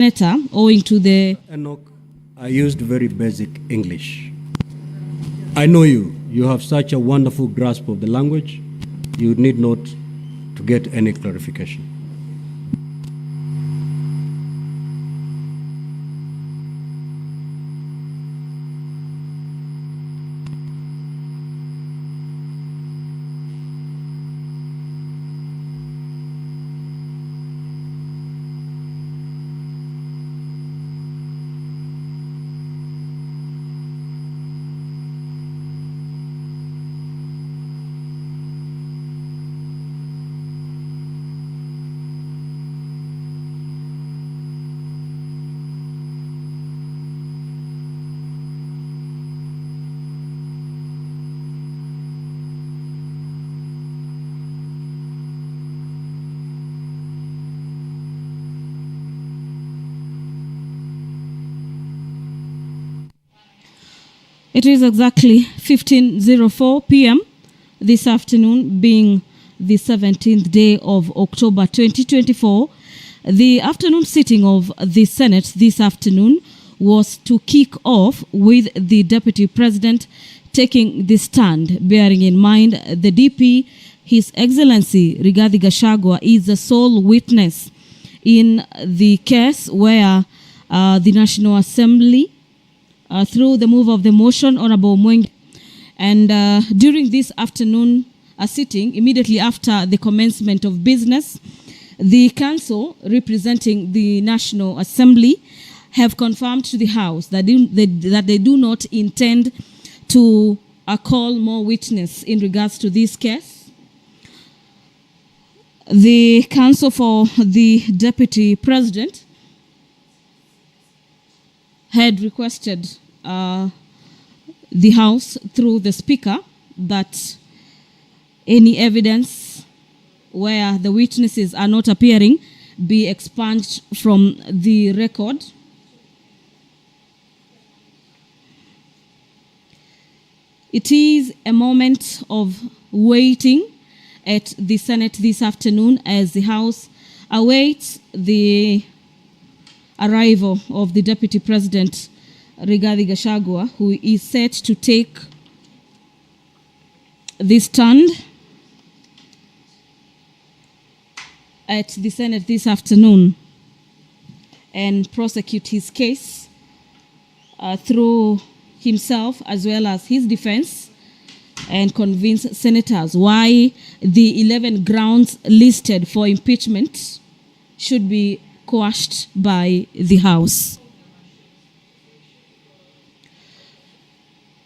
Senator, owing to the... Enoch, I used very basic English. I know you. You have such a wonderful grasp of the language. You need not to get any clarification. It is exactly 15:04 p.m. this afternoon, being the 17th day of October 2024. The afternoon sitting of the Senate this afternoon was to kick off with the Deputy President taking the stand, bearing in mind the DP, His Excellency Rigathi Gachagua, is the sole witness in the case where the National Assembly, through the move of the motion, Honorable Mweng, and during this afternoon sitting, immediately after the commencement of business, the council representing the National Assembly have confirmed to the House that they do not intend to call more witnesses in regards to this case. The counsel for the Deputy President had requested the House through the Speaker that any evidence where the witnesses are not appearing be expunged from the record. It is a moment of waiting at the Senate this afternoon as the House awaits the arrival of the Deputy President Rigathi Gachagua, who is set to take this stand at the Senate this afternoon and prosecute his case through himself as well as his defense, and convince senators why the 11 grounds listed for impeachment should be quashed by the House.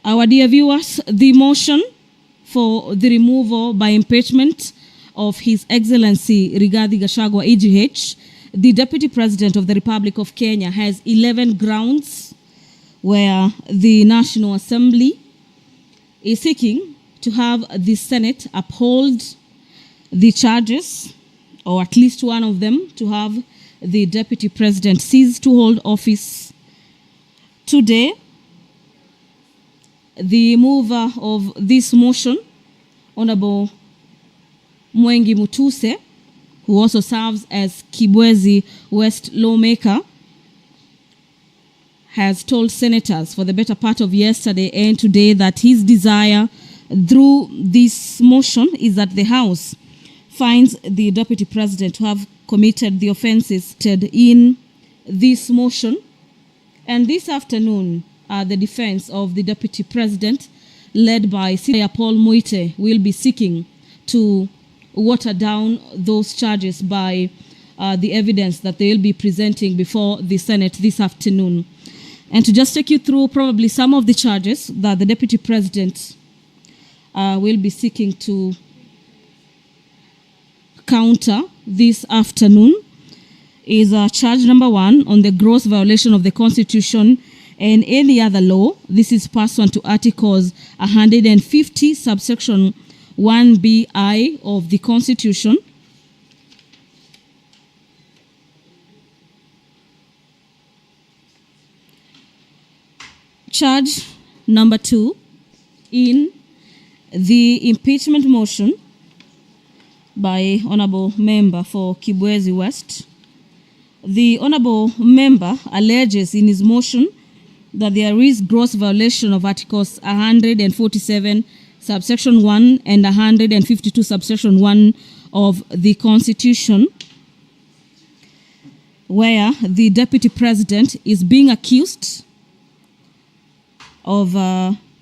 Our dear viewers, the motion for the removal by impeachment of His Excellency Rigathi Gachagua, EGH, the Deputy President of the Republic of Kenya, has 11 grounds where the National Assembly is seeking to have the Senate uphold the charges, or at least one of them, to have the Deputy President cease to hold office today. The mover of this motion, Honorable Mwengi Mutuse, who also serves as Kibwezi West lawmaker, has told senators for the better part of yesterday and today that his desire through this motion is that the House finds the Deputy President to have committed the offenses in this motion. And this afternoon, the defense of the Deputy President, led by Senator Paul Muite, will be seeking to water down those charges by the evidence that they will be presenting before the Senate this afternoon. And to just take you through probably some of the charges that the Deputy President will be seeking to counter this afternoon is charge number 1 on the gross violation of the Constitution and any other law. This is pursuant to Articles 150, subsection 1BI of the Constitution. Charge number 2 in the impeachment motion by Honorable Member for Kibwezi West The honorable member alleges in his motion that there is gross violation of Articles 147 subsection 1 and 152 subsection 1 of the Constitution, where the Deputy President is being accused of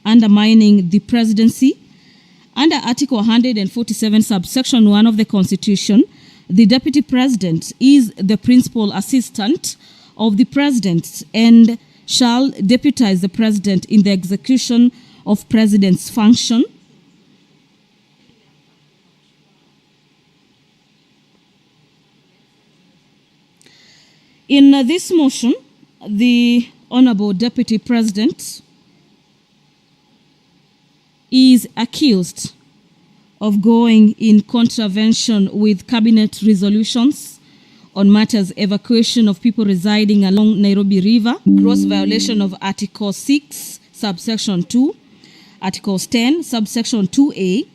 undermining the presidency. Under Article 147 subsection 1 of the Constitution, the Deputy President is the principal assistant of the President and shall deputize the President in the execution of President's function. In this motion, the Honorable Deputy President is accused of going in contravention with cabinet resolutions on matters evacuation of people residing along Nairobi River, gross violation of Article 6, subsection 2, Articles 10, subsection 2A,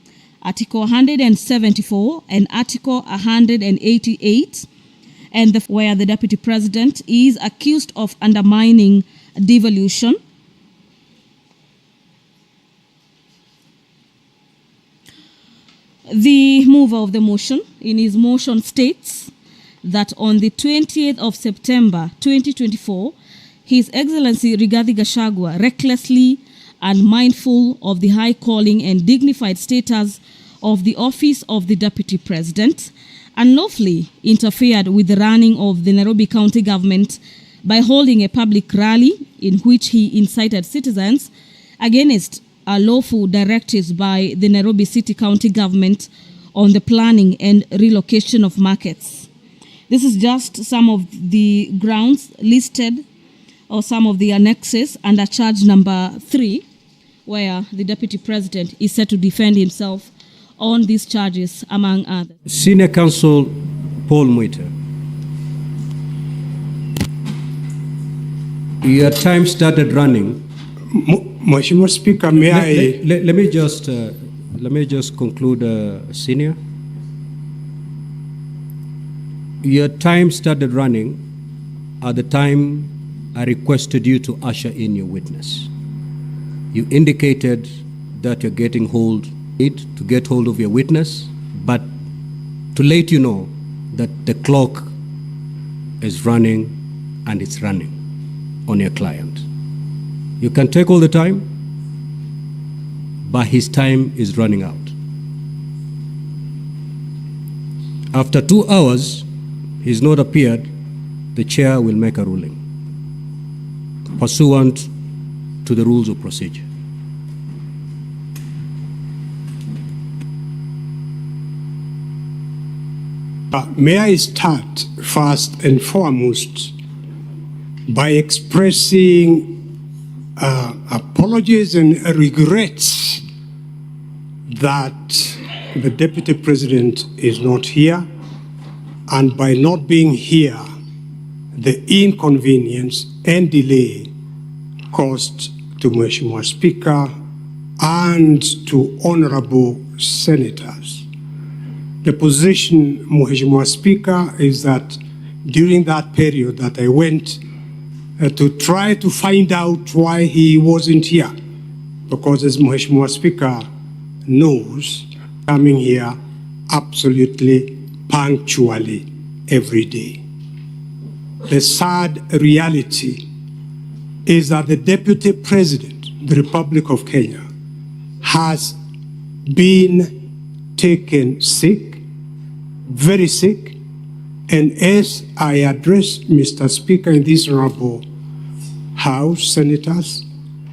Article 174, and Article 188, and where the Deputy President is accused of undermining devolution. The mover of the motion in his motion states that on the 20th of September 2024, His Excellency Rigathi Gachagua, recklessly unmindful of the high calling and dignified status of the office of the Deputy President, unlawfully interfered with the running of the Nairobi County government by holding a public rally in which he incited citizens against lawful directives by the Nairobi City County government on the planning and relocation of markets. This is just some of the grounds listed or some of the annexes under charge number 3, where the Deputy President is set to defend himself on these charges, among others. Senior Counsel Paul Mwita, your time started running. Mheshimiwa Speaker, may I... Let me just conclude, Senior. Your time started running at the time I requested you to usher in your witness. You indicated that you're getting to get hold of your witness, but to let you know that the clock is running and it's running on your client. You can take all the time, but his time is running out. After 2 hours, he's not appeared, the chair will make a ruling pursuant to the rules of procedure. May I start first and foremost by expressing apologies and regrets that the Deputy President is not here, and by not being here, the inconvenience and delay caused to Mheshimiwa Speaker and to honorable senators. The position, Mheshimiwa Speaker, is that during that period that I went to try to find out why he wasn't here, because as Mheshimiwa Speaker knows, coming here absolutely punctually every day. The sad reality is that the Deputy President of the Republic of Kenya has been taken sick, very sick, and as I address Mr. Speaker in this honorable House, senators,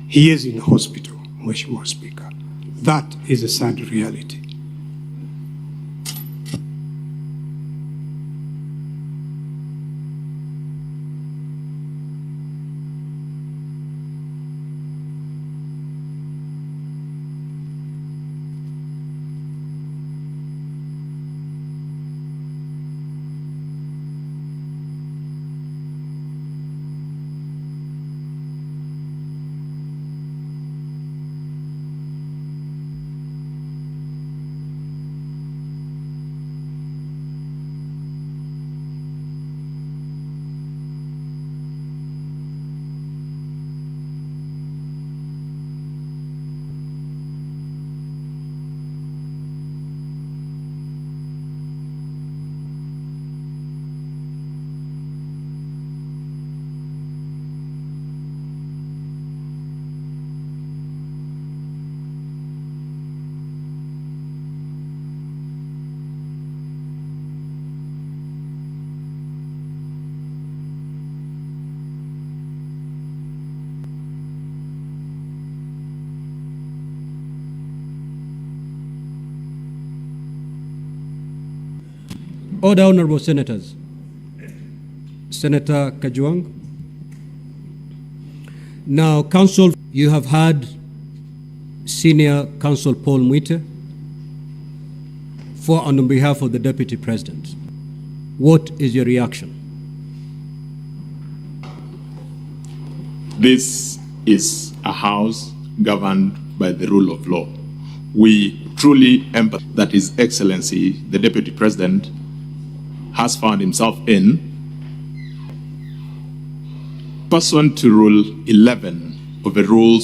he is in hospital, Mheshimiwa Speaker. That is a sad reality. Order, honorable senators. Senator Kajwang. Now, counsel, you have had Senior Counsel Paul Mwite for and on behalf of the Deputy President. What is your reaction? This is a house governed by the rule of law. We truly empathize that His Excellency, the Deputy President, has found himself in, pursuant to Rule 11 of the Rules